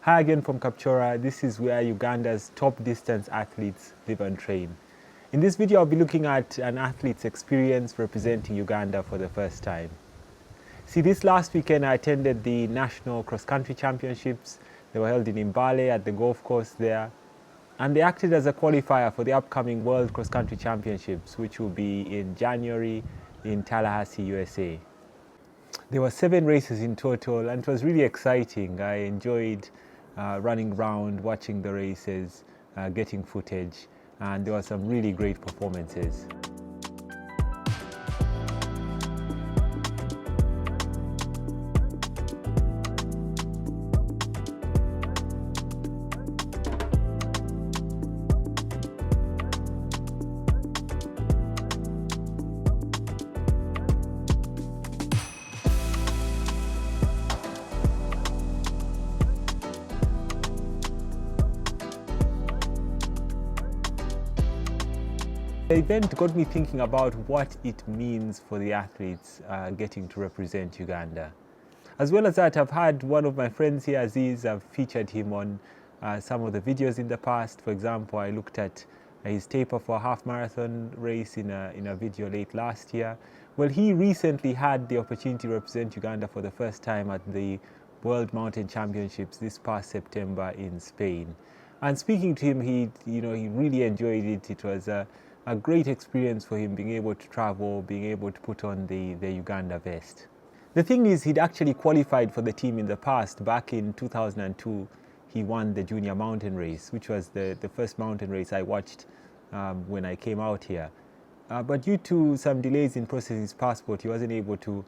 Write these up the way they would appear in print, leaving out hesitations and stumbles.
Hi again from Kapchora. This is where Uganda's top distance athletes live and train. In this video, I'll be looking at an athlete's experience representing Uganda for the first time. See, this last weekend I attended the National Cross Country Championships. They were held in Mbale at the golf course there. And they acted as a qualifier for the upcoming World Cross Country Championships, which will be in January in Tallahassee, USA. There were 7 races in total, and it was really exciting. I enjoyed running around, watching the races, getting footage, and there were some really great performances. The event got me thinking about what it means for the athletes getting to represent Uganda. As well as that, I've had one of my friends here, Aziz. I've featured him on some of the videos in the past. For example, I looked at his taper for a half marathon race in a video late last year. Well, he recently had the opportunity to represent Uganda for the first time at the World Mountain Championships this past September in Spain. And speaking to him, he really enjoyed it. It was a great experience for him, being able to travel, being able to put on the Uganda vest. The thing is, he'd actually qualified for the team in the past. Back in 2002, he won the junior mountain race, which was the first mountain race I watched when I came out here. But due to some delays in processing his passport, he wasn't able to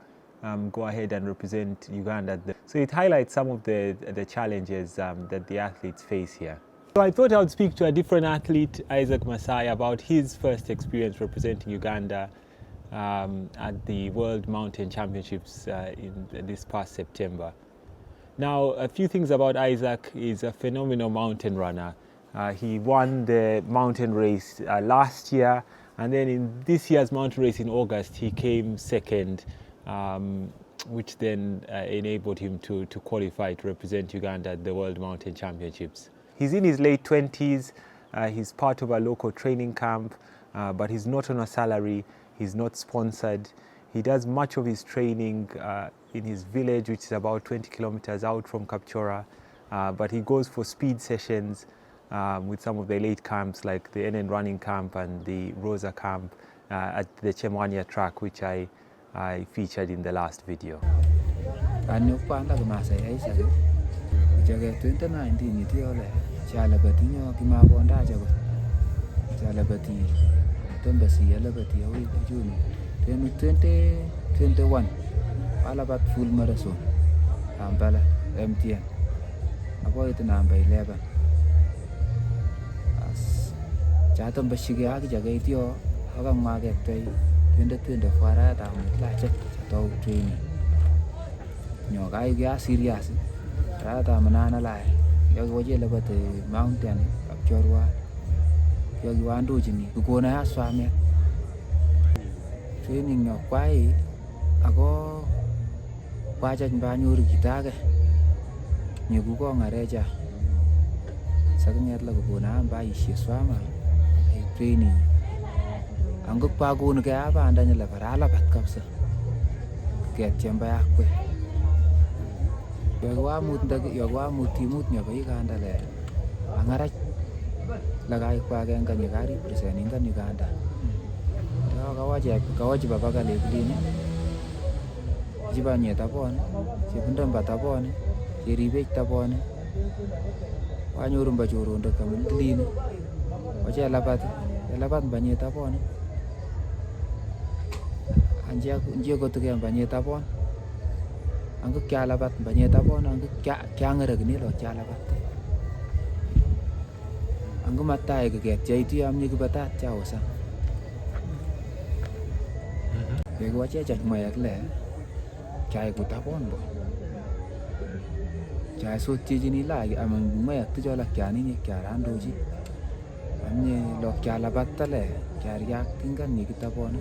go ahead and represent Uganda. So it highlights some of the challenges that the athletes face here. So I thought I would speak to a different athlete, Isaac Masai, about his first experience representing Uganda at the World Mountain Championships in this past September. Now, a few things about Isaac. He's a phenomenal mountain runner. He won the mountain race last year, and then in this year's mountain race in August, he came second, which then enabled him to qualify to represent Uganda at the World Mountain Championships. He's in his late 20s, he's part of a local training camp, but he's not on a salary, he's not sponsored. He does much of his training in his village, which is about 20 kilometers out from Kapchora, but he goes for speed sessions with some of the elite camps like the NN Running Camp and the Rosa Camp at the Chemwania track, which I featured in the last video. Jaga 2019 itu oleh calabatinya kimabonda jago calabati tembasi alabati awi June 2021 alabat full marathon ambala MTN apa itu nambah 11 as jatuh besi gak jaga itu orang market tay 2020 fara tamu lacak atau training nyokai gak serius rata manana lai yogi waje labate mountain Kapchorwa yogi wandu jini kukona aswame training no kwai ako kwaja nyuri kitake nyugu ko ngareja sakanyat la kukona amba ishi swama training anguk pagun ke apa andanya la parala bat kapsa ke chamba yakwe Yagwa mutimut nya bai Uganda le angara lagai kwa genga nyagari presenting kan Uganda kawaje baba kale kulini jibanye tapone jibundam batapone jiribe tapone wanyorum bajuru ndo kamulini waje labat banye tapone anje ko to ke banye tapone angku kya labat banyak tapon angku kya ngeragni lo kya labat angku mata ke jadi itu amnya ke bata jauh sa bego aja cak mayak le kya ku tapon bo kya sochi jini lagi amang mayak tu jala kya ni kya rando ji amnya lo kya labat le kya riak tinggal ni kita pon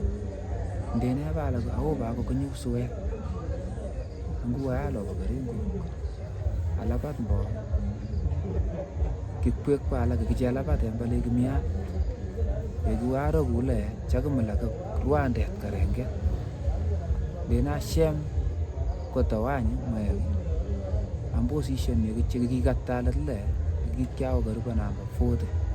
dene ba la ko ba ko nyu suwe Angua lo bagari alabat bo kikwek pala kikichela paten pale kimia yekiwaro kule chakumala rwandet karenge dena shem kotawanyi mwe ambosi shem yekikatalat le kikiao karibu namba 40